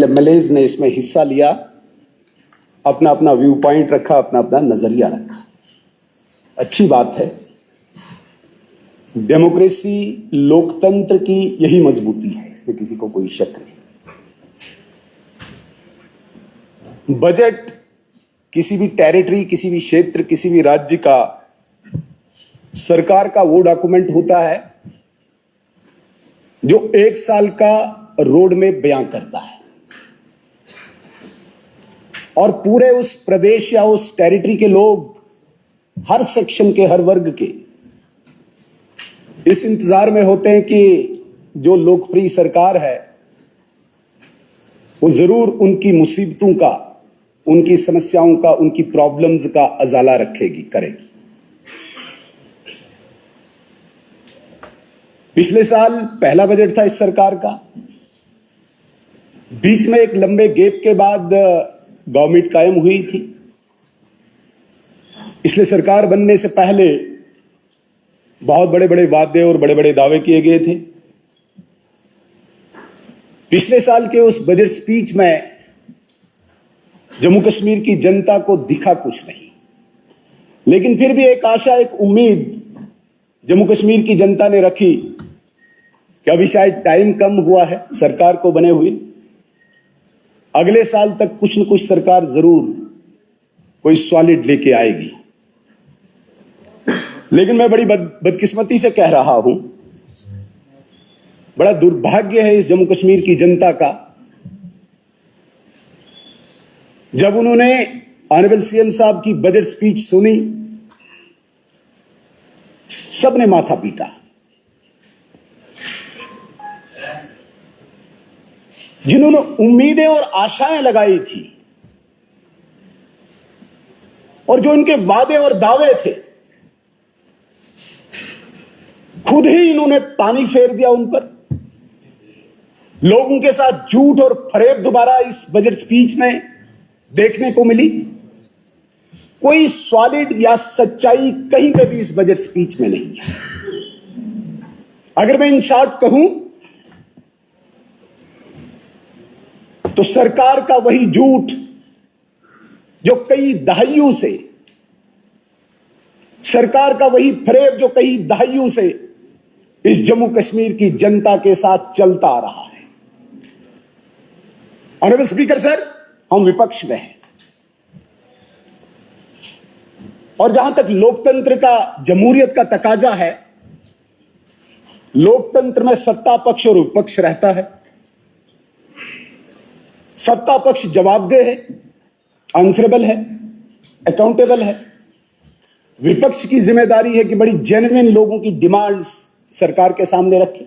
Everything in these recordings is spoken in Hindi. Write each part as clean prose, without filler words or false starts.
एमएलएज ने इसमें हिस्सा लिया, अपना अपना व्यू पॉइंट रखा, अपना अपना नजरिया रखा। अच्छी बात है। डेमोक्रेसी, लोकतंत्र की यही मजबूती है, इसमें किसी को कोई शक नहीं। बजट किसी भी टेरिटरी, किसी भी क्षेत्र, किसी भी राज्य का, सरकार का वो डॉक्यूमेंट होता है जो 1 साल का रोड मैप बयां करता है और पूरे उस प्रदेश या उस टेरिटरी के लोग, हर सेक्शन के, हर वर्ग के इस इंतजार में होते हैं कि जो लोकप्रिय सरकार है वो जरूर उनकी मुसीबतों का, उनकी समस्याओं का, उनकी प्रॉब्लम्स का अजाला रखेगी, करेगी। पिछले साल पहला बजट था इस सरकार का। बीच में एक लंबे गैप के बाद गवर्नमेंट कायम हुई थी। इसलिए सरकार बनने से पहले बहुत बड़े बड़े वादे और बड़े बड़े दावे किए गए थे। पिछले साल के उस बजट स्पीच में जम्मू कश्मीर की जनता को दिखा कुछ नहीं, लेकिन फिर भी एक आशा, एक उम्मीद जम्मू कश्मीर की जनता ने रखी कि अभी शायद टाइम कम हुआ है सरकार को बने हुए, अगले साल तक कुछ न कुछ सरकार जरूर कोई सॉलिड लेके आएगी। लेकिन मैं बड़ी बदकिस्मती से कह रहा हूं, बड़ा दुर्भाग्य है इस जम्मू कश्मीर की जनता का, जब उन्होंने ऑनरेबल सीएम साहब की बजट स्पीच सुनी, सबने माथा पीटा। जिन्होंने उम्मीदें और आशाएं लगाई थी और जो इनके वादे और दावे थे, खुद ही इन्होंने पानी फेर दिया उन पर। लोगों के साथ झूठ और फरेब दोबारा इस बजट स्पीच में देखने को मिली। कोई सॉलिड या सच्चाई कहीं पे भी इस बजट स्पीच में नहीं है। अगर मैं इन शॉर्ट कहूं तो सरकार का वही झूठ जो कई दहाइयों से, सरकार का वही फरेब जो कई दहाइयों से इस जम्मू कश्मीर की जनता के साथ चलता आ रहा है। ऑनरेबल स्पीकर सर, हम विपक्ष में हैं और जहां तक लोकतंत्र का, जमहूरियत का तकाजा है, लोकतंत्र में सत्ता पक्ष और विपक्ष रहता है। सत्ता पक्ष जवाबदेह है, आंसरेबल है, अकाउंटेबल है। विपक्ष की जिम्मेदारी है कि बड़ी जेन्युइन लोगों की डिमांड्स सरकार के सामने रखे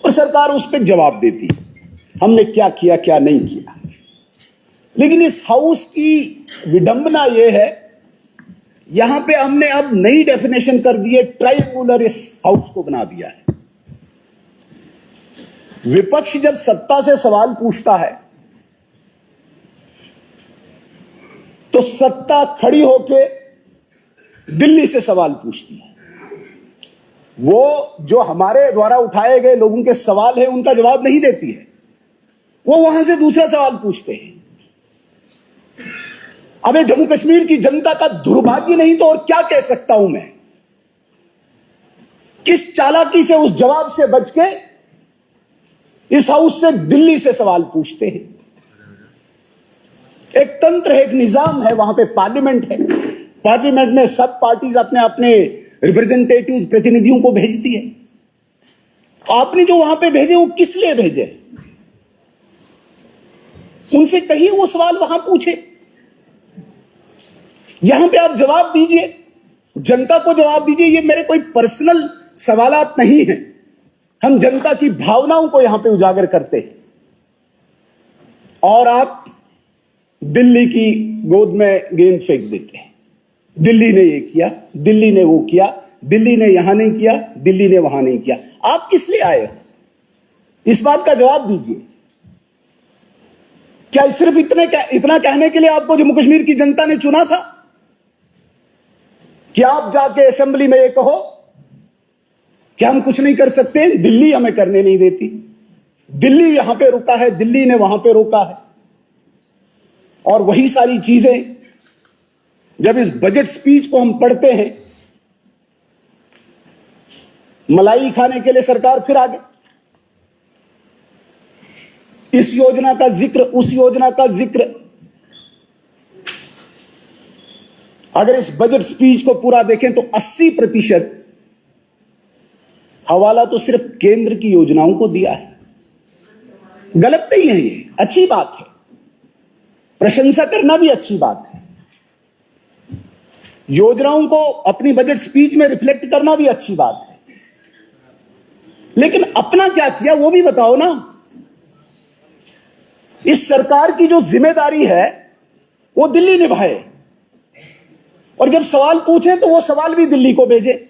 और सरकार उस पर जवाब देती है, हमने क्या किया, क्या नहीं किया। लेकिन इस हाउस की विडंबना यह है, यहां पे हमने अब नई डेफिनेशन कर दी है, ट्राइएंगुलर इस हाउस को बना दिया है। विपक्ष जब सत्ता से सवाल पूछता है तो सत्ता खड़ी होके दिल्ली से सवाल पूछती है। वो जो हमारे द्वारा उठाए गए लोगों के सवाल है उनका जवाब नहीं देती है, वो वहां से दूसरा सवाल पूछते हैं। अब ये जम्मू कश्मीर की जनता का दुर्भाग्य नहीं तो और क्या कह सकता हूं मैं। किस चालाकी से उस जवाब से बच के इस हाउस से दिल्ली से सवाल पूछते हैं। एक तंत्र है, एक निजाम है, वहां पे पार्लियामेंट है। पार्लियामेंट में सब पार्टीज अपने अपने रिप्रेजेंटेटिव, प्रतिनिधियों को भेजती है। आपने जो वहां पे भेजे वो किस लिए भेजे? उनसे कहिए वो सवाल वहां पूछे। यहां पे आप जवाब दीजिए, जनता को जवाब दीजिए। ये मेरे कोई पर्सनल सवालात नहीं है, हम जनता की भावनाओं को यहां पे उजागर करते हैं और आप दिल्ली की गोद में गेंद फेंक देते हैं। दिल्ली ने ये किया, दिल्ली ने वो किया, दिल्ली ने यहां नहीं किया, दिल्ली ने वहां नहीं किया। आप किस लिए आए हो? इस बात का जवाब दीजिए। क्या सिर्फ इतना कहने के लिए आपको जम्मू कश्मीर की जनता ने चुना था कि आप जाके असेंबली में ये कहो कि हम कुछ नहीं कर सकते, दिल्ली हमें करने नहीं देती, दिल्ली यहां पे रुका है, दिल्ली ने वहां पे रोका है। और वही सारी चीजें जब इस बजट स्पीच को हम पढ़ते हैं, मलाई खाने के लिए सरकार फिर आगे, इस योजना का जिक्र, उस योजना का जिक्र। अगर इस बजट स्पीच को पूरा देखें तो 80% हवाला तो सिर्फ केंद्र की योजनाओं को दिया है। गलत नहीं है, ये अच्छी बात है, प्रशंसा करना भी अच्छी बात है, योजनाओं को अपनी बजट स्पीच में रिफ्लेक्ट करना भी अच्छी बात है, लेकिन अपना क्या किया वो भी बताओ ना। इस सरकार की जो जिम्मेदारी है वो दिल्ली निभाए, और जब सवाल पूछे तो वो सवाल भी दिल्ली को भेजे।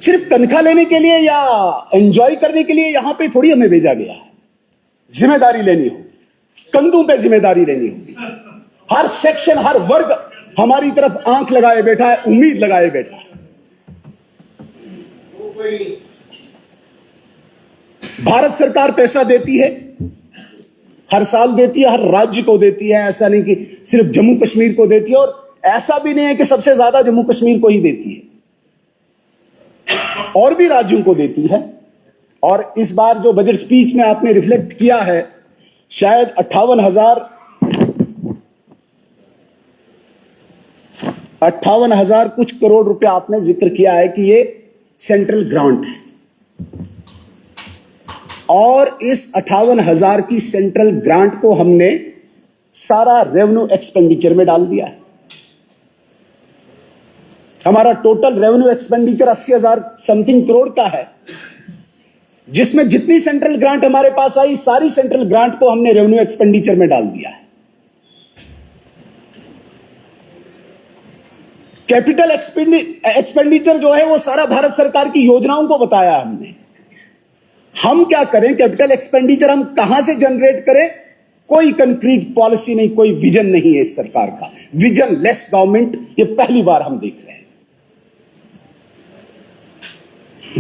सिर्फ तनख्वाह लेने के लिए या एंजॉय करने के लिए यहां पे थोड़ी हमें भेजा गया है। जिम्मेदारी लेनी हो, कंधों पे जिम्मेदारी लेनी हो। हर सेक्शन, हर वर्ग हमारी तरफ आंख लगाए बैठा है, उम्मीद लगाए बैठा है। भारत सरकार पैसा देती है, हर साल देती है, हर राज्य को देती है। ऐसा नहीं कि सिर्फ जम्मू कश्मीर को देती है, और ऐसा भी नहीं है कि सबसे ज्यादा जम्मू कश्मीर को ही देती है, और भी राज्यों को देती है। और इस बार जो बजट स्पीच में आपने रिफ्लेक्ट किया है, शायद 58,000 कुछ करोड़ रुपया आपने जिक्र किया है कि ये सेंट्रल ग्रांट है, और इस 58,000 की सेंट्रल ग्रांट को हमने सारा रेवेन्यू एक्सपेंडिचर में डाल दिया है। हमारा total revenue expenditure 80,000 something crore का है, जिसमें जितनी सेंट्रल ग्रांट हमारे पास आई, सारी सेंट्रल ग्रांट को हमने रेवेन्यू एक्सपेंडिचर में डाल दिया है। कैपिटल एक्सपेंडिचर जो है वो सारा भारत सरकार की योजनाओं को बताया हमने। हम क्या करें, कैपिटल एक्सपेंडिचर हम कहां से जनरेट करें, कोई कंक्रीट पॉलिसी नहीं, कोई विजन नहीं है इस सरकार का। विजन लेस गवर्नमेंट ये पहली बार हम देख रहे हैं।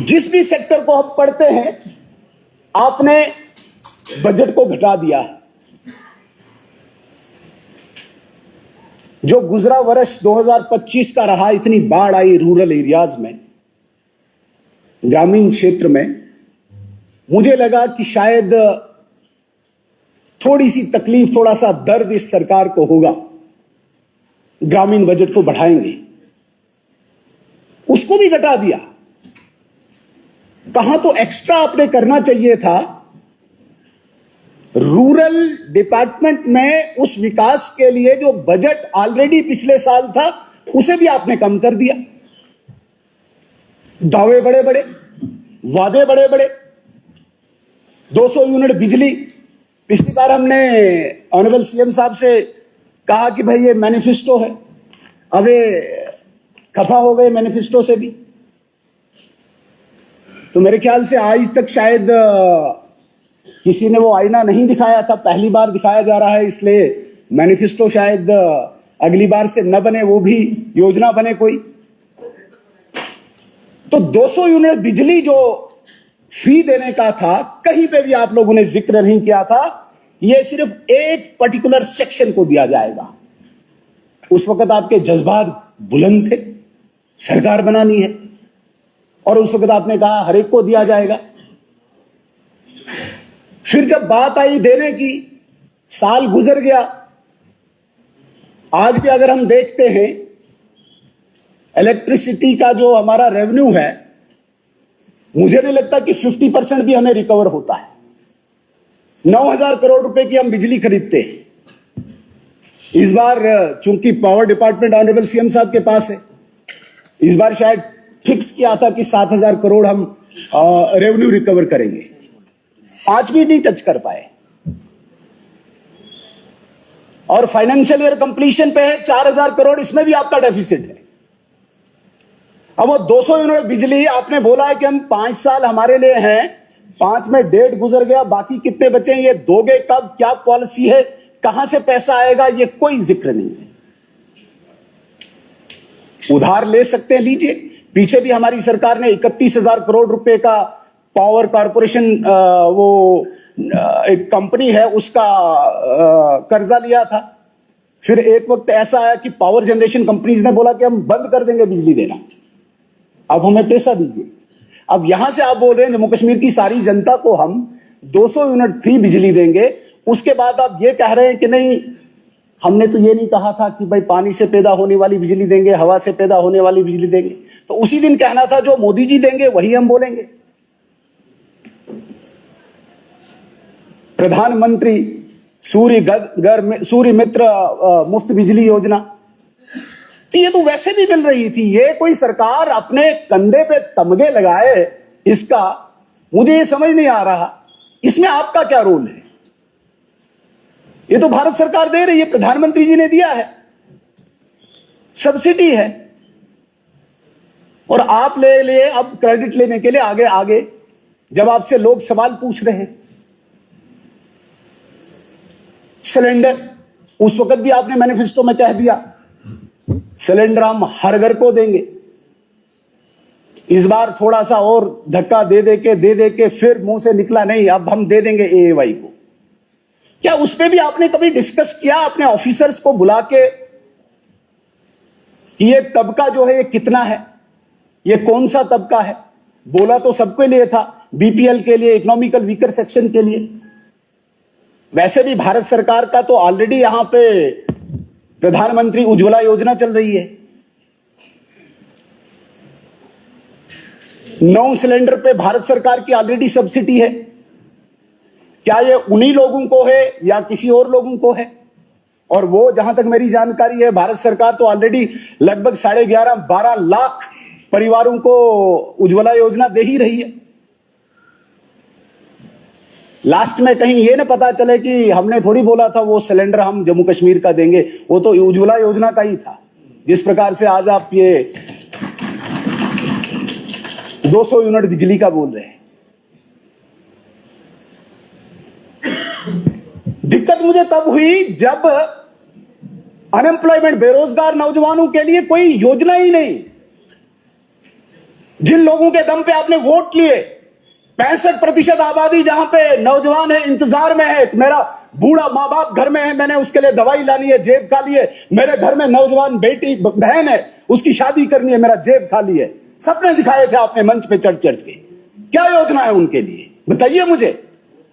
जिस भी सेक्टर को हम पढ़ते हैं, आपने बजट को घटा दिया है। जो गुजरा वर्ष 2025 का रहा, इतनी बाढ़ आई रूरल एरियाज में, ग्रामीण क्षेत्र में, मुझे लगा कि शायद थोड़ी सी तकलीफ, थोड़ा सा दर्द इस सरकार को होगा, ग्रामीण बजट को बढ़ाएंगे, उसको भी घटा दिया। कहां तो एक्स्ट्रा आपने करना चाहिए था, रूरल डिपार्टमेंट में उस विकास के लिए जो बजट ऑलरेडी पिछले साल था, उसे भी आपने कम कर दिया। दावे बड़े बड़े, वादे बड़े बड़े, 200 यूनिट बिजली। पिछली बार हमने ऑनरेबल सीएम साहब से कहा कि भाई ये मैनिफेस्टो है, अब ये खफा हो गए मैनिफेस्टो से भी। तो मेरे ख्याल से आज तक शायद किसी ने वो आईना नहीं दिखाया था, पहली बार दिखाया जा रहा है, इसलिए मैनिफेस्टो शायद अगली बार से न बने, वो भी योजना बने कोई। तो 200 यूनिट बिजली जो फी देने का था, कहीं पे भी आप लोगों ने जिक्र नहीं किया था। ये सिर्फ एक पर्टिकुलर सेक्शन को दिया जाएगा। उस वक्त आपके जज्बात बुलंद थे, सरकार बनानी है, और उस वक्त आपने कहा हर एक को दिया जाएगा। फिर जब बात आई देने की, साल गुजर गया। आज भी अगर हम देखते हैं, इलेक्ट्रिसिटी का जो हमारा रेवेन्यू है, मुझे नहीं लगता कि 50% भी हमें रिकवर होता है। 9,000 करोड़ रुपए की हम बिजली खरीदते हैं। इस बार चूंकि पावर डिपार्टमेंट ऑनरेबल सीएम साहब के पास है, इस बार शायद फिक्स किया था कि 7,000 करोड़ हम रेवेन्यू रिकवर करेंगे, आज भी नहीं टच कर पाए। और फाइनेंशियल ईयर कंप्लीशन पे है 4,000 करोड़, इसमें भी आपका डेफिसिट है। अब वो 200 यूनिट बिजली आपने बोला है कि हम 5 साल हमारे लिए हैं, 5 में 1.5 गुजर गया, बाकी कितने बचे, ये दोगे कब, क्या पॉलिसी है, कहां से पैसा आएगा, ये कोई जिक्र नहीं है। उधार ले सकते हैं, लीजिए। पीछे भी हमारी सरकार ने 31,000 करोड़ रुपए का पावर कॉरपोरेशन वो एक कंपनी है उसका कर्जा लिया था। फिर एक वक्त ऐसा आया कि पावर जनरेशन कंपनीज ने बोला कि हम बंद कर देंगे बिजली देना, अब हमें पैसा दीजिए। अब यहां से आप बोल रहे हैं जम्मू कश्मीर की सारी जनता को हम 200 यूनिट फ्री बिजली देंगे, उसके बाद आप ये कह रहे हैं कि नहीं हमने तो ये नहीं कहा था कि भाई पानी से पैदा होने वाली बिजली देंगे, हवा से पैदा होने वाली बिजली देंगे। तो उसी दिन कहना था जो मोदी जी देंगे वही हम बोलेंगे। प्रधानमंत्री सूर्य मित्र मुफ्त बिजली योजना, तो ये तो वैसे भी मिल रही थी। ये कोई सरकार अपने कंधे पे तमगे लगाए, इसका मुझे ये समझ नहीं आ रहा, इसमें आपका क्या रोल है? ये तो भारत सरकार दे रही है, प्रधानमंत्री जी ने दिया है, सब्सिडी है, और आप ले लिए अब क्रेडिट लेने के लिए आगे आगे जब आपसे लोग सवाल पूछ रहे हैं। सिलेंडर, उस वक्त भी आपने मैनिफेस्टो में कह दिया सिलेंडर हम हर घर को देंगे। इस बार थोड़ा सा और धक्का दे दे के फिर मुंह से निकला नहीं अब हम दे देंगे एएवाई को। क्या उस पे भी आपने कभी डिस्कस किया अपने ऑफिसर्स को बुला के कि ये तबका जो है ये कितना है, ये कौन सा तबका है? बोला तो सबके लिए था, बीपीएल के लिए, इकोनॉमिकल वीकर सेक्शन के लिए। वैसे भी भारत सरकार का तो ऑलरेडी यहां पे प्रधानमंत्री उज्ज्वला योजना चल रही है। 9 सिलेंडर पे भारत सरकार की ऑलरेडी सब्सिडी है। क्या ये उन्हीं लोगों को है या किसी और लोगों को है? और वो जहां तक मेरी जानकारी है भारत सरकार तो ऑलरेडी लगभग 11.5-12 लाख परिवारों को उज्ज्वला योजना दे ही रही है। लास्ट में कहीं ये ना पता चले कि हमने थोड़ी बोला था वो सिलेंडर हम जम्मू कश्मीर का देंगे, वो तो उज्ज्वला योजना का ही था। जिस प्रकार से आज आप ये 200 यूनिट बिजली का बोल रहे हैं। दिक्कत मुझे तब हुई जब अनएम्प्लॉयमेंट, बेरोजगार नौजवानों के लिए कोई योजना ही नहीं। जिन लोगों के दम पे आपने वोट लिए, 65% आबादी जहां पे नौजवान है, इंतजार में है। मेरा बूढ़ा माँ बाप घर में है, मैंने उसके लिए दवाई लानी है, जेब खाली है। मेरे घर में नौजवान बेटी बहन है, उसकी शादी करनी है, मेरा जेब खाली है। सपने दिखाए थे आपने मंच पे चढ़ चढ़ के। क्या योजना है उनके लिए बताइए मुझे।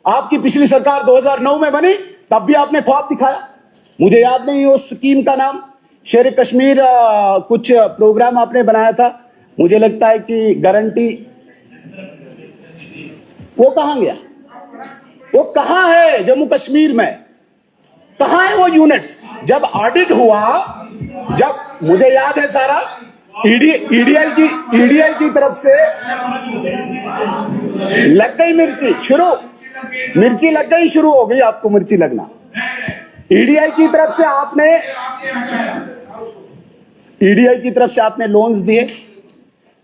आपकी पिछली सरकार 2009 में बनी, तब भी आपने ख्वाब दिखाया। मुझे याद नहीं उस स्कीम का नाम, शेर कश्मीर कुछ प्रोग्राम आपने बनाया था, मुझे लगता है कि गारंटी, वो कहां गया? वो कहां है जम्मू कश्मीर में? कहां है वो यूनिट्स? जब ऑडिट हुआ, जब मुझे याद है सारा, ईडीआई की तरफ से लग गई मिर्ची शुरू, मिर्ची लग गई, शुरू हो गई आपको मिर्ची लगना। ईडीआई की तरफ से आपने लोन्स दिए।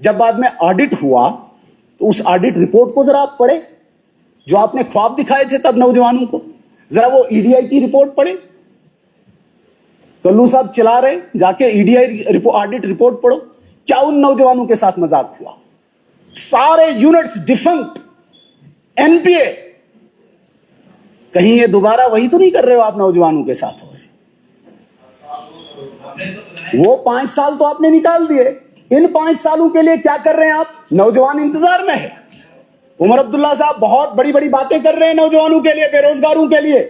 जब बाद में ऑडिट हुआ तो उस ऑडिट रिपोर्ट को जरा आप पढ़े, जो आपने ख्वाब दिखाए थे तब नौजवानों को, जरा वो ईडीआई की रिपोर्ट पढ़े। कल्लू साहब चला रहे, जाके ईडीआई ऑडिट रिपोर्ट पढ़ो। क्या उन नौजवानों के साथ मजाक हुआ? सारे यूनिट्स डिफंक्ट, एनपीए। कहीं ये दोबारा वही तो नहीं कर रहे हो आप नौजवानों के साथ? हो वो 5 साल तो आपने निकाल दिए, इन 5 सालों के लिए क्या कर रहे हैं आप? नौजवान इंतजार में है। उमर अब्दुल्ला साहब बहुत बड़ी बड़ी बातें कर रहे हैं नौजवानों के लिए, बेरोजगारों के लिए।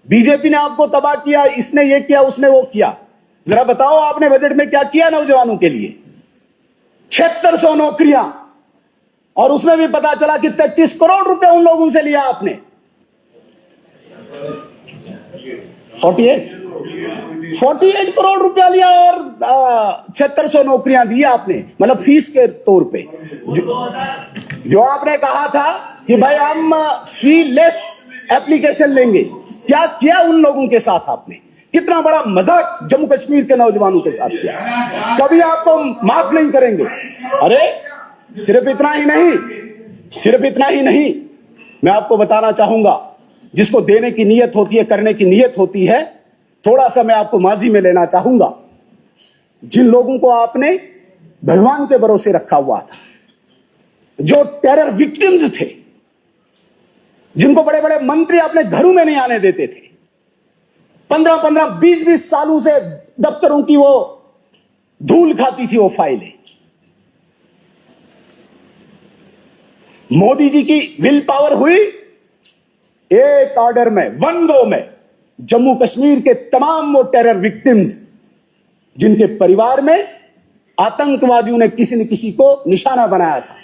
बीजेपी ने आपको तबाह किया, इसने ये किया, उसने वो किया। जरा बताओ आपने बजट में क्या किया नौजवानों के लिए? 7600 नौकरियां, और उसमें भी पता चला कि 33 करोड़ रुपए उन लोगों से लिया आपने। 48 करोड़ रुपया लिया और 7600 नौकरियां दी आपने, मतलब फीस के तौर पे। जो आपने कहा था कि भाई हम फी लेस एप्लीकेशन लेंगे, क्या किया उन लोगों के साथ आपने? कितना बड़ा मजाक जम्मू कश्मीर के नौजवानों के साथ किया। कभी आपको माफ नहीं करेंगे। अरे सिर्फ इतना ही नहीं, मैं आपको बताना चाहूंगा, जिसको देने की नीयत होती है, करने की नीयत होती है। थोड़ा सा मैं आपको माजी में लेना चाहूंगा। जिन लोगों को आपने भगवान के भरोसे रखा हुआ था, जो टेरर विक्टिम्स थे, जिनको बड़े बड़े मंत्री अपने घरों में नहीं आने देते थे, 15-15, 20-20 सालों से दफ्तरों की वो धूल खाती थी वो फाइलें। मोदी जी की विल पावर हुई, एक ऑर्डर में, वन गो में जम्मू कश्मीर के तमाम वो टेरर विक्टिम्स जिनके परिवार में आतंकवादियों ने किसी न किसी को निशाना बनाया था,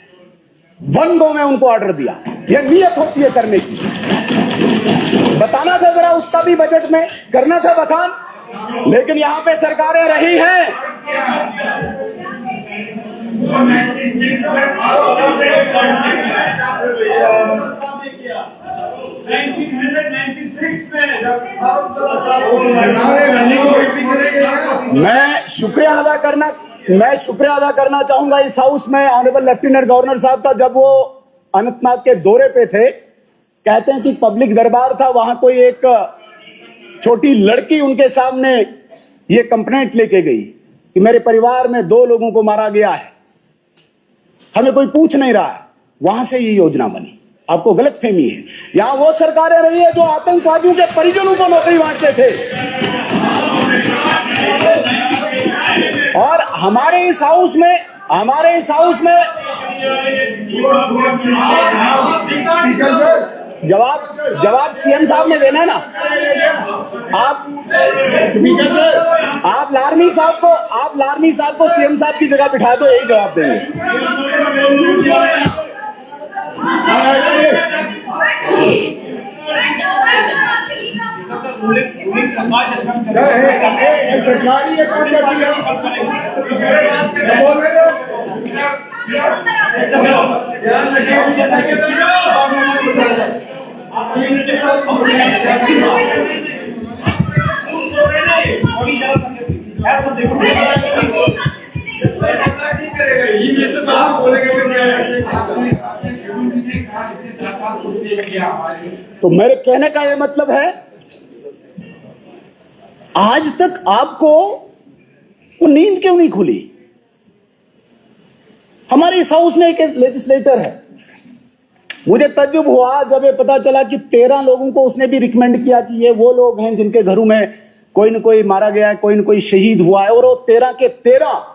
वन गो में उनको ऑर्डर दिया। यह नियत होती है करने की। बताना था जरा, उसका भी बजट में करना था बखान, लेकिन यहां पे सरकारें रही हैं। मैं शुक्रिया अदा करना चाहूंगा इस हाउस में ऑनरेबल लेफ्टिनेंट गवर्नर साहब का। जब वो अनंतनाग के दौरे पे थे, कहते हैं कि पब्लिक दरबार था, वहां कोई एक छोटी लड़की उनके सामने ये कंप्लेंट लेके गई कि मेरे परिवार में 2 लोगों को मारा गया है, हमें कोई पूछ नहीं रहा है। वहां से ये योजना बनी। आपको गलतफहमी है, यहां वो सरकारें रही है जो आतंकवादियों के परिजनों को नौकरी बांटते थे। और हमारे इस हाउस में जवाब सीएम साहब ने देना है ना। आप लारमी साहब को सीएम साहब की जगह बिठा दो, यही जवाब देंगे। तो मेरे कहने का ये मतलब है, आज तक आपको वो नींद क्यों नहीं खुली? हमारे इस हाउस में एक लेजिस्लेटर है, मुझे तज्जुब हुआ जब ये पता चला कि 13 लोगों को उसने भी रिकमेंड किया कि ये वो लोग हैं जिनके घरों में कोई न कोई मारा गया है, कोई न कोई शहीद हुआ है, और वो 13 के 13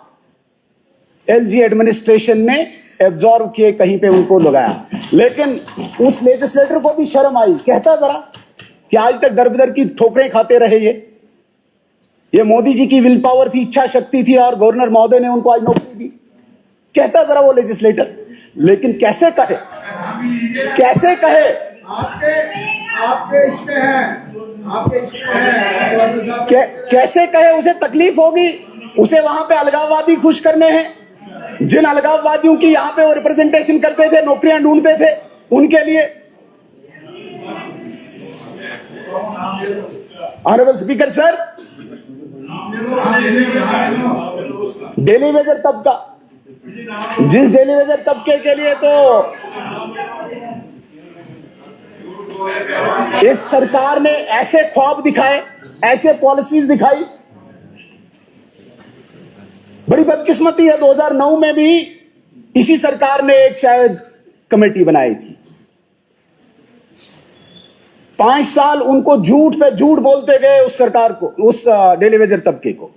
एलजी एडमिनिस्ट्रेशन ने एब्जॉर्व किए, कहीं पे उनको लगाया। लेकिन उस लेजिस्लेटर को भी शर्म आई। कहता जरा कि आज तक दर बदर की ठोकरें खाते रहे ये मोदी जी की विल पावर थी, इच्छा शक्ति थी, और गवर्नर महोदय ने उनको आज नौकरी दी। कहता जरा वो लेजिस्लेटर, लेकिन कैसे कहे कैसे कहे? उसे तकलीफ होगी, उसे वहां पे अलगाववादी खुश करने हैं, जिन अलगाववादियों की यहां पे वो रिप्रेजेंटेशन करते थे, नौकरियां ढूंढते थे, उनके लिए। Honourable speaker sir, daily Vaser तबका, जिस डेली वेजर तबके के लिए तो इस सरकार ने ऐसे ख्वाब दिखाए, ऐसे पॉलिसीज दिखाई, बड़ी बदकिस्मती है। 2009 में भी इसी सरकार ने एक शायद कमेटी बनाई थी। 5 साल उनको झूठ पे झूठ बोलते गए उस सरकार को, उस डेली वेजर तबके को,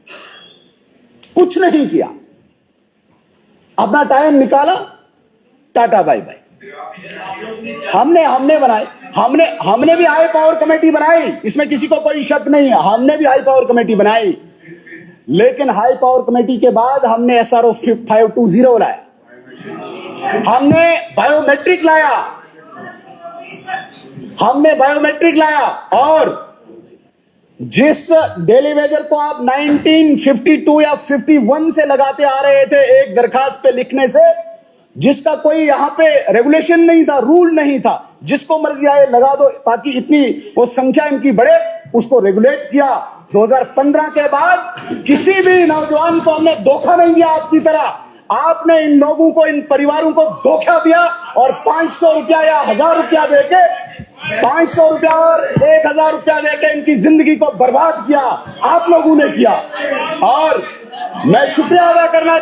कुछ नहीं किया। अपना टाइम निकाला, टाटा बाय बाय। हमने बनाए, हमने भी हाई पावर कमेटी बनाई, इसमें किसी को कोई शक नहीं है। हमने भी हाई पावर कमेटी बनाई, लेकिन हाई पावर कमेटी के बाद हमने SRO 520 लाया, हमने बायोमेट्रिक लाया, और जिस डेली वेजर को आप 1952 या 51 से लगाते आ रहे थे एक दरखास्त पे लिखने से, जिसका कोई यहां पे रेगुलेशन नहीं था, रूल नहीं था, जिसको मर्जी आए लगा दो ताकि इतनी वो संख्या इनकी बढ़े, उसको रेगुलेट किया। 2015 के बाद किसी भी नौजवान को हमने धोखा नहीं दिया आपकी तरह। आपने इन लोगों को, इन परिवारों को धोखा दिया और 500 रुपया या 1000 रुपया देके 500 रुपया और 1000 रुपया देके इनकी जिंदगी को बर्बाद किया, आप लोगों ने किया। और मैं शुक्रिया अदा करना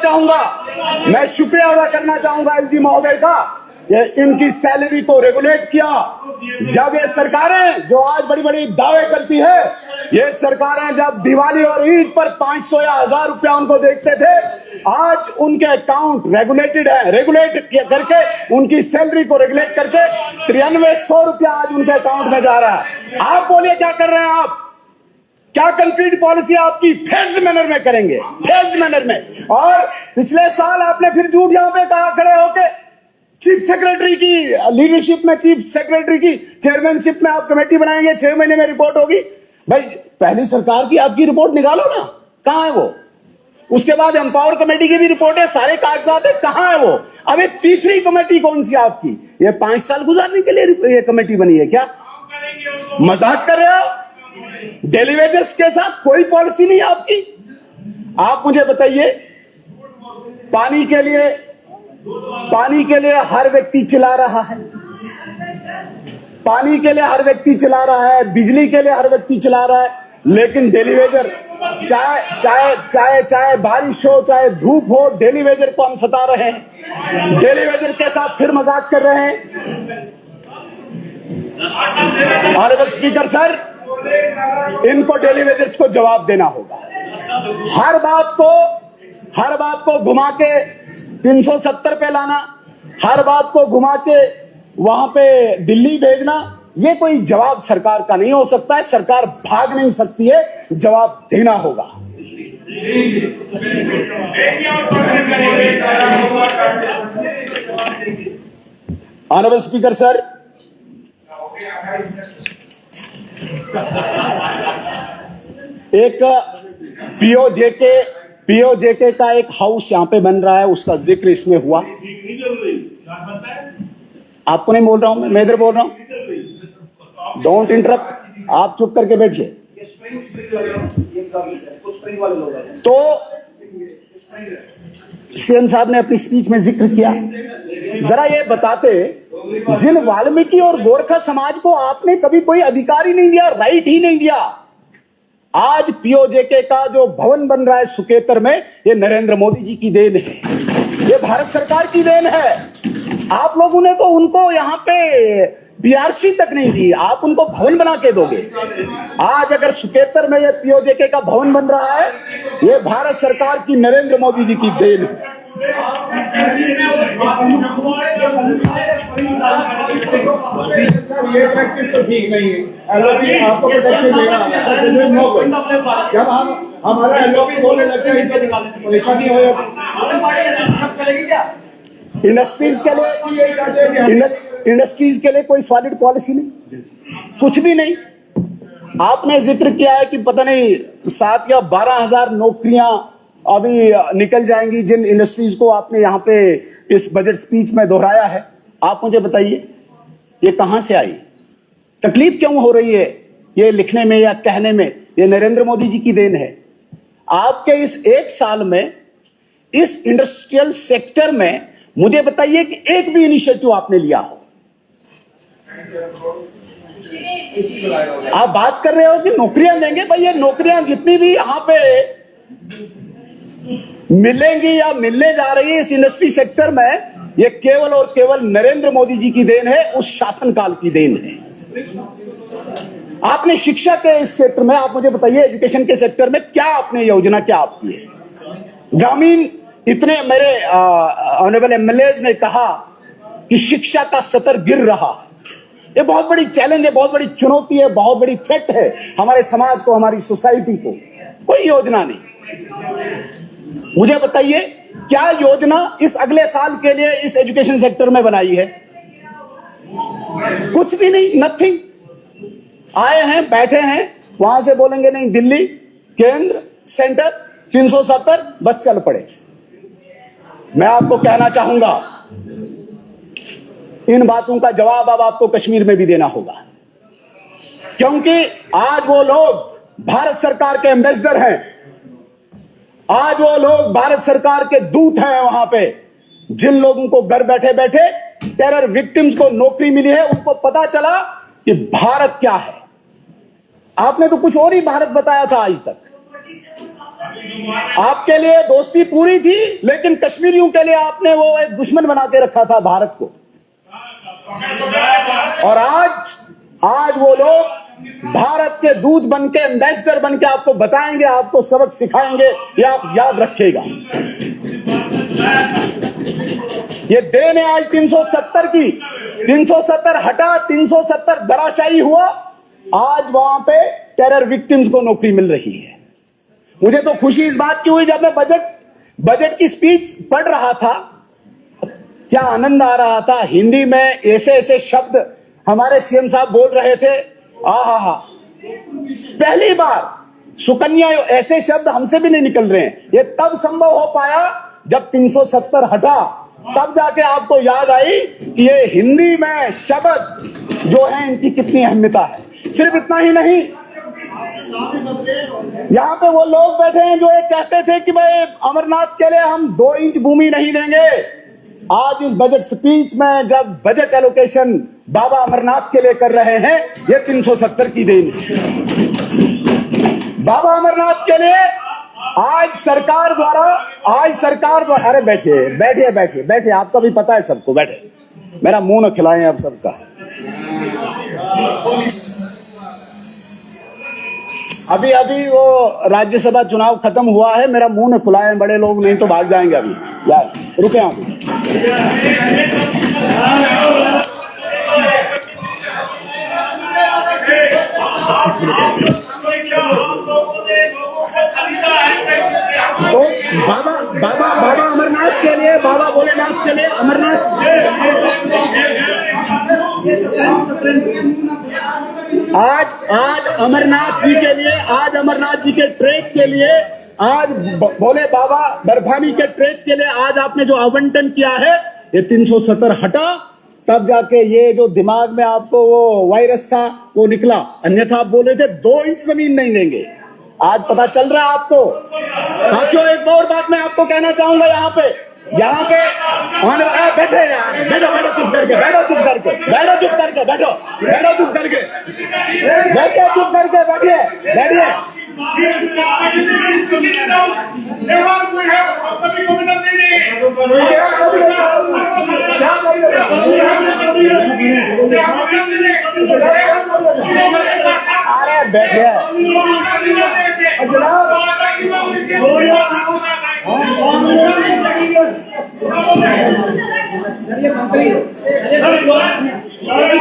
चाहूंगा एलजी महोदय का, ये इनकी सैलरी को रेगुलेट किया। जब ये सरकारें जो आज बड़ी बड़ी दावे करती है, ये सरकारें जब दिवाली और ईद पर 500 या 1000 रुपया उनको देखते थे, आज उनके अकाउंट रेगुलेट करके उनकी सैलरी को रेगुलेट करके 9300 रुपया आज उनके अकाउंट में जा रहा है। आप बोलिए क्या कर रहे हैं आप? क्या कंक्रीट पॉलिसी आपकी फेज्ड मैनर में करेंगे? फेज्ड मैनर में। और पिछले साल आपने फिर झूठ यहां पे कहा खड़े होके, चीफ सेक्रेटरी की लीडरशिप में, चीफ सेक्रेटरी की चेयरमैनशिप में आप कमेटी बनाएंगे, 6 महीने में रिपोर्ट होगी। भाई पहली सरकार की आपकी रिपोर्ट निकालो ना, कहां है वो? उसके बाद एम्पावर कमेटी की भी रिपोर्ट है, सारे कागजात है, कहां है वो? अब एक तीसरी कमेटी कौन सी आपकी? ये 5 साल गुजारने के लिए ये कमेटी बनी है क्या? मजाक कर रहे हो? डेली वेजेस के साथ कोई पॉलिसी नहीं आपकी। आप मुझे बताइए, पानी के लिए हर व्यक्ति चिल्ला रहा है, पानी के लिए हर व्यक्ति चिल्ला रहा है, बिजली के लिए हर व्यक्ति चिल्ला रहा है, लेकिन डेली वेजर, चाहे बारिश हो, चाहे धूप हो, डेली वेजर को हम सता रहे हैं, डेली वेजर के साथ फिर मजाक कर रहे हैं। ऑनरेबल स्पीकर सर, इनको डेली वेजर्स को जवाब देना होगा। हर बात को घुमा के 370 पे लाना, हर बात को घुमा के वहां पे दिल्ली भेजना, ये कोई जवाब सरकार का नहीं हो सकता है। सरकार भाग नहीं सकती है, जवाब देना होगा। ऑनरेबल स्पीकर सर, एक पीओजेके का एक हाउस यहां पे बन रहा है, उसका जिक्र इसमें हुआ। आपको नहीं बोल रहा हूं मैं इधर बोल रहा हूं। डोंट इंटरप्ट, आप चुप करके बैठिए। तो सीएम साहब ने अपनी स्पीच में जिक्र किया, जरा ये बताते, जिन वाल्मीकि और गोरखा समाज को आपने कभी कोई अधिकार ही नहीं दिया, राइट ही नहीं दिया, आज पीओजेके का जो भवन बन रहा है सुकेतर में, ये नरेंद्र मोदी जी की देन है, ये भारत सरकार की देन है। आप लोगों ने तो उनको यहाँ पे बीआरसी तक नहीं दी, आप उनको भवन बना के दोगे। आज अगर सुकेतर में ये पीओजेके का भवन बन रहा है, ये भारत सरकार की, नरेंद्र मोदी जी की देन है। ये प्रैक्टिस तो ठीक नहीं है। एलओपी आपको प्रोटेक्शन देगा, जब हम हमारा एलओपी बोलने लगते हैं तो परेशानी हो जाती। इंडस्ट्रीज के लिए कोई सॉलिड पॉलिसी नहीं, कुछ भी नहीं। आपने जिक्र किया है कि पता नहीं 7 या 12,000 नौकरियां अभी निकल जाएंगी, जिन इंडस्ट्रीज को आपने यहाँ पे इस बजट स्पीच में दोहराया है। आप मुझे बताइए, ये कहां से आई? तकलीफ क्यों हो रही है ये लिखने में या कहने में? ये नरेंद्र मोदी जी की देन है। आपके इस 1 साल में इस इंडस्ट्रियल सेक्टर में मुझे बताइए कि एक भी इनिशिएटिव आपने लिया हो। आप बात कर रहे हो कि नौकरियां देंगे, भाई ये नौकरियां जितनी भी यहां पे मिलेंगी या मिलने जा रही है इस इंडस्ट्री सेक्टर में, ये केवल और केवल नरेंद्र मोदी जी की देन है, उस शासनकाल की देन है। आपने शिक्षा के इस क्षेत्र में, आप मुझे बताइए एजुकेशन के सेक्टर में क्या आपने योजना, क्या आपकी है? ग्रामीण, इतने मेरे ऑनरेबल एमएलएज ने कहा कि शिक्षा का स्तर गिर रहा है। ये बहुत बड़ी चैलेंज है, बहुत बड़ी चुनौती है, बहुत बड़ी थ्रेट है हमारे समाज को, हमारी सोसाइटी को। कोई योजना नहीं। मुझे बताइए क्या योजना इस अगले साल के लिए इस एजुकेशन सेक्टर में बनाई है? कुछ भी नहीं, नथिंग। आए हैं, बैठे हैं, वहां से बोलेंगे नहीं दिल्ली, केंद्र, सेंटर, 370, बस चल पड़े। मैं आपको कहना चाहूंगा, इन बातों का जवाब अब आपको कश्मीर में भी देना होगा, क्योंकि आज वो लोग भारत सरकार के एम्बेसडर हैं, आज वो लोग भारत सरकार के दूत हैं वहां पे। जिन लोगों को घर बैठे बैठे टेरर विक्टिम्स को नौकरी मिली है, उनको पता चला कि भारत क्या है। आपने तो कुछ और ही भारत बताया था आज तक। आपके लिए दोस्ती पूरी थी, लेकिन कश्मीरियों के लिए आपने वो एक दुश्मन बना के रखा था भारत को। और आज वो लोग भारत के दूत बनके, एम्बेसडर बनके आपको बताएंगे, आपको सबक सिखाएंगे, ये आप याद रखिएगा। ये देन है आज 370 की, 370 हटा, 370 धराशायी हुआ। आज वहां पे टेरर विक्टिम्स को नौकरी मिल रही है। मुझे तो खुशी इस बात की हुई, जब मैं बजट की स्पीच पढ़ रहा था, क्या आनंद आ रहा था। हिंदी में ऐसे ऐसे शब्द हमारे सीएम साहब बोल रहे थे, आहा, पहली बार सुकन्या, ऐसे शब्द हमसे भी नहीं निकल रहे हैं। ये तब संभव हो पाया जब 370 हटा, तब जाके आपको याद आई कि ये हिंदी में शब्द जो है इनकी कितनी अहमियत है। सिर्फ इतना ही नहीं, यहां पे वो लोग बैठे हैं जो ये कहते थे कि भाई अमरनाथ के लिए हम 2 इंच भूमि नहीं देंगे। आज इस बजट स्पीच में जब बजट एलोकेशन बाबा अमरनाथ के लिए कर रहे हैं, ये 370 की देन है बाबा अमरनाथ के लिए। आज सरकार द्वारा अरे बैठिए, आपका भी पता है सबको, बैठे, मेरा मुंह न खिलाएं आप सबका। अभी वो राज्यसभा चुनाव खत्म हुआ है, मेरा मुंह न खुलाएं बड़े लोग, नहीं तो भाग जाएंगे। अभी यार रुके आप। तो बाबा अमरनाथ के लिए, बाबा भोलेनाथ के लिए अमरनाथ, आज अमरनाथ जी के लिए, आज अमरनाथ जी के ट्रैक के लिए, आज भोले बाबा बर्फानी के ट्रैक के लिए आज आपने जो आवंटन किया है, ये 370 हटा, तब जाके ये जो दिमाग में आपको वो वायरस था वो निकला। अन्यथा आप बोल रहे थे 2 इंच जमीन नहीं देंगे। आज पता चल रहा है आपको। साथियों, एक और बात मैं आपको कहना चाहूंगा। यहाँ पे बैठे यार, बैठो चुप करके, बैठिए। अरे बैठिए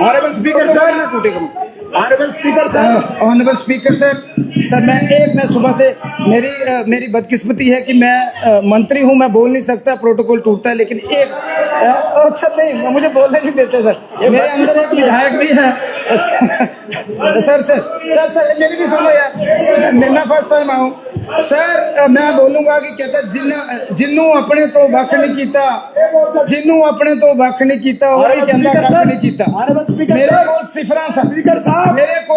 ऑनरेबल स्पीकर सर, मैं सुबह से मेरी बदकिस्मती है कि मैं मंत्री हूं, मैं बोल नहीं सकता, प्रोटोकॉल टूटता है। लेकिन एक अच्छा नहीं, मुझे बोलने नहीं देते सर, मेरे अंदर एक विधायक भी है। सर मेरी भी सुनो यार, मैं फर्स्ट टाइम आऊं सर। मैं बोलूंगा कि कहता जिन्नू अपने तो वख नहीं कीता, जिन्नू अपने तो वख नहीं कीता, और ही कहता कख नहीं कीता। मेरे कोल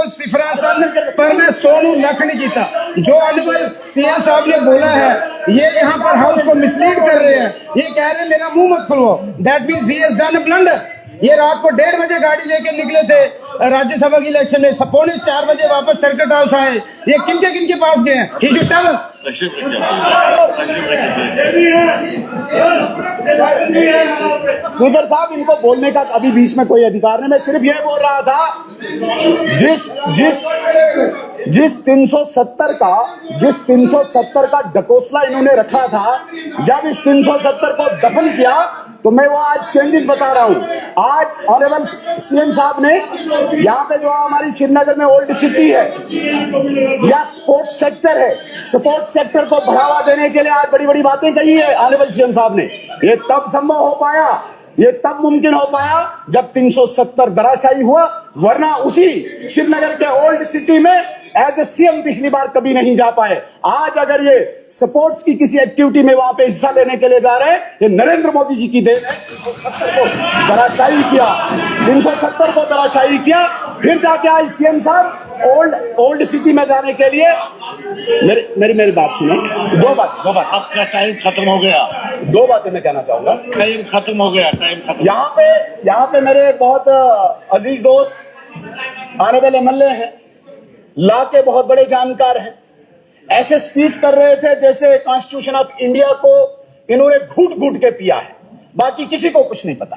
सिफरा सन, पर मैं 100 लख नहीं कीता। जो अनवल सीएम साहब ने बोला है, ये यहाँ पर हाउस को मिसलीड कर रहे हैं। ये कह रहे हैं मेरा मुंह मत खुलवाओ, that means he has done a blunder. ये रात को 1:30 बजे गाड़ी लेके निकले थे राज्यसभा की इलेक्शन में, 4:45 बजे वापस सर्किट हाउस आए। ये किनके पास गए हैं? He should tell us. Speaker साहब, इनको बोलने का अभी बीच में कोई अधिकार नहीं। मैं सिर्फ ये बोल रहा था, जिस 370 का डकोसला इन्होंने रखा था, जब इस 370 को दफन किया, तो मैं वो आज चेंजेस बता रहा हूं। आज ऑनरेबल सीएम साहब ने यहाँ पे जो हमारी श्रीनगर में ओल्ड सिटी है या स्पोर्ट्स सेक्टर है, स्पोर्ट्स सेक्टर को बढ़ावा देने के लिए आज बड़ी बड़ी बातें कही है ऑनरेबल सीएम साहब ने। ये तब संभव हो पाया, ये तब मुमकिन हो पाया जब 370 धराशायी हुआ, वरना उसी श्रीनगर के ओल्ड सिटी में एज ए सीएम पिछली बार कभी नहीं जा पाए। आज अगर ये स्पोर्ट्स की किसी एक्टिविटी में वहां पे हिस्सा लेने के लिए जा रहे हैं, ये नरेंद्र मोदी जी की देन है। 370 को धराशायी किया, 370 को धराशायी किया, फिर जाके आज सीएम साहब ओल्ड सिटी में जाने के लिए। मेरी बात सुनो, दो बात आपका टाइम खत्म हो गया। 2 बातें मैं कहना चाहूंगा। टाइम खत्म हो गया, टाइम खत्म। यहाँ पे मेरे एक बहुत अजीज दोस्त ऑनरेबल एमएलए हैं, लॉ के बहुत बड़े जानकार हैं, ऐसे स्पीच कर रहे थे जैसे कॉन्स्टिट्यूशन ऑफ इंडिया को इन्होंने घूट घूट के पिया है, बाकी किसी को कुछ नहीं पता।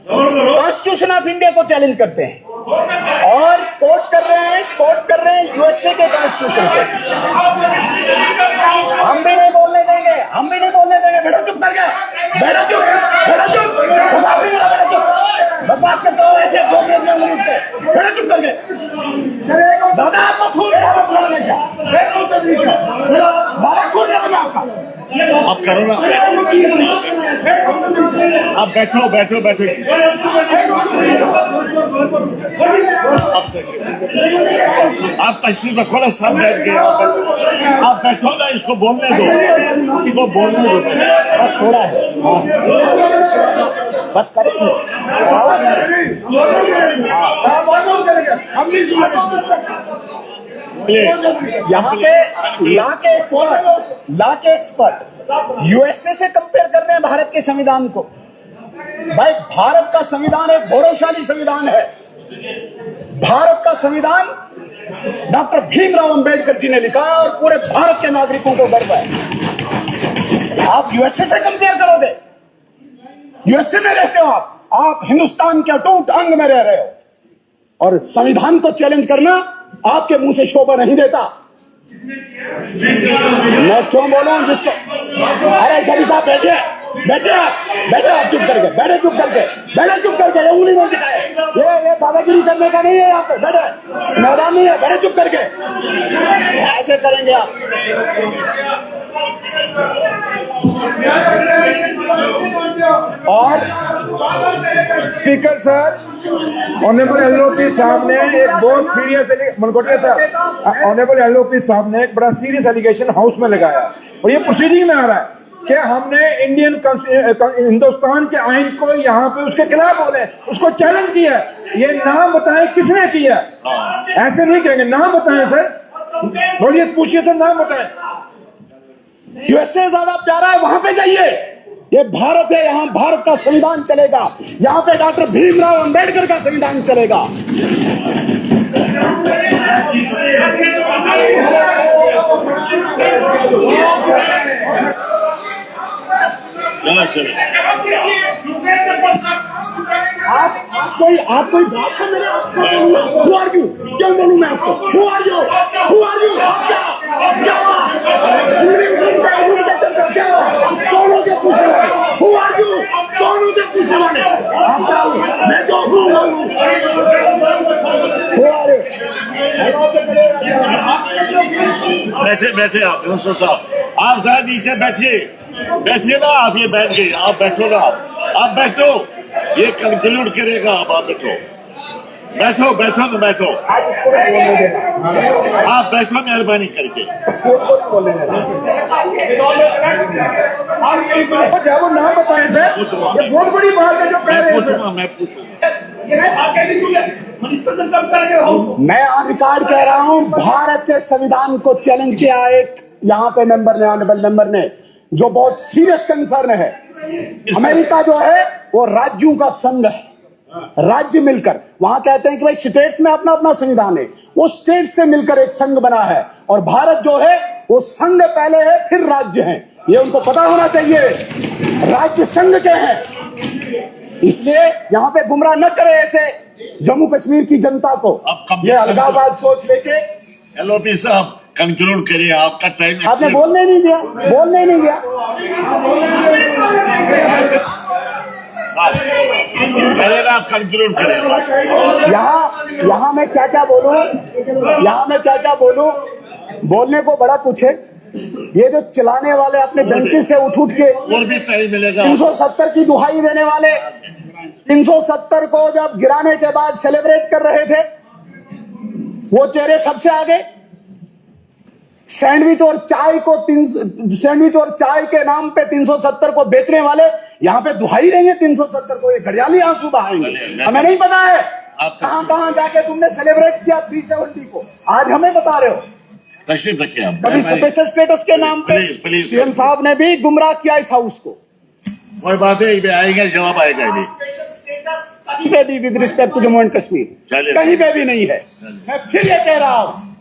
कॉन्स्टिट्यूशन ऑफ इंडिया को चैलेंज करते हैं और कोट कर रहे हैं यूएसए के कॉन्स्टिट्यूशन को। हम भी नहीं बोलने देंगे। बैठो चुप करके, बैठो चुप, बकवास करते हो ऐसे बैठो चुप करके। ज्यादा आपको खून ज्यादा खून आपका, आप करो ना, आप बैठो। आप तशरीफ रखो ना, सब बैठ गए। आप बैठो ना, इसको बोलने दो, बस थोड़ा है, बस करेंगे। हम नहीं सुना यहाँ पे लॉ के एक्सपर्ट यूएसए से कंपेयर कर रहे हैं भारत के संविधान को। भाई, भारत का संविधान एक गौरवशाली संविधान है। भारत का संविधान डॉक्टर भीमराव अंबेडकर जी ने लिखा है और पूरे भारत के नागरिकों को गर्व है। आप यूएसए से कंपेयर करोगे? यूएसए में रहते हो आप हिंदुस्तान के अटूट अंग में रह रहे हो, और संविधान को चैलेंज करना आपके मुंह से शोभा नहीं देता। मैं क्यों बोलूं जिसको? अरे शरीफ साहब बैठे आप चुप करके उंगली नहीं दिखाए। ये दादागिरी करने का नहीं है, यहाँ पे बैठे, मैदान नहीं है, बैठे चुप करके। ऐसे करेंगे आप? और स्पीकर सर, ऑनरेबल एलओपी साहब ने एक बहुत सीरियस मनकोटिया साहब, ऑनरेबल एलओपी साहब ने एक बड़ा सीरियस एलिगेशन हाउस में लगाया और ये प्रोसीडिंग में आ रहा है कि हमने हिंदुस्तान के आइन को यहाँ पे उसके खिलाफ बोले, उसको चैलेंज किया। ये नाम बताएं किसने किया? ऐसे नहीं कहेंगे, नाम बताएं सर, बोलिए, पूछिए सर, नाम बताएं। यूएसए ज्यादा प्यारा है, वहां पे जाइए। ये भारत है, यहाँ भारत का संविधान चलेगा। यहाँ पे डॉक्टर भीमराव अंबेडकर का संविधान चलेगा। आप कोई बात से मेरे क्यों बोलूं मैं आपको? Who are you? क्या कौन हो के पूछने वाले? Who are you? कौन हो के पूछने वाले? आप क्या हो? मैं जो हूँ Who are you? बैठे आप मिनिस्टर साहब, आप जरा नीचे बैठिए ना। आप ये बैठ गए, आप बैठो ना, आप बैठो, ये कंक्लूड करेगा। आप बैठो, आप बैठो मेहरबानी करके। वो नाम बताएं सर, ये बहुत बड़ी बात है जो कह रहे हैं। मैं पूछूंगा। मैं ऑन रिकॉर्ड कह रहा हूं, भारत के संविधान को चैलेंज किया एक यहाँ पे ऑनरेबल मेंबर ने, जो बहुत सीरियस कंसर्न है। अमेरिका जो है वो राज्यों का संघ है, राज्य मिलकर, वहां कहते हैं कि भाई स्टेट्स में अपना अपना संविधान है, वो स्टेट से मिलकर एक संघ बना है, और भारत जो है वो संघ पहले है फिर राज्य है। ये उनको पता होना चाहिए, राज्य संघ के हैं। इसलिए यहाँ पे गुमराह न करे ऐसे जम्मू कश्मीर की जनता को, ये अलगाववाद सोच लेके। एलओपी साहब कंक्लूड करिए, आपका टाइम। आपने बोलने नहीं दिया। पहले आप कंक्लूड करें। यहाँ मैं क्या बोलूं, बोलने को बड़ा कुछ है। ये जो चलाने वाले अपने डंकी से उठ के और भी टाइम मिलेगा। 370 की दुहाई देने वाले, 370 को जब गिराने के बाद सेलिब्रेट कर रहे थे, वो चेहरे सबसे आगे। सैंडविच और चाय के नाम पे 370 को बेचने वाले यहाँ पे दुहाई देंगे 370 को, ये घड़ियाली आंसू बहाएंगे। हमें नहीं पता है कहां जाके तुमने सेलिब्रेट किया 370 को, आज हमें बता रहे हो। तशरीफ रखिए आप। कभी स्पेशल स्टेटस के नाम पे सीएम साहब ने भी गुमराह किया इस हाउस को। कोई बात है, आएगा जवाब आएगा। कहीं पे भी with respect to Jammu and Kashmir चलिए। कहीं पे भी नहीं है। मैं फिर ये कह रहा हूं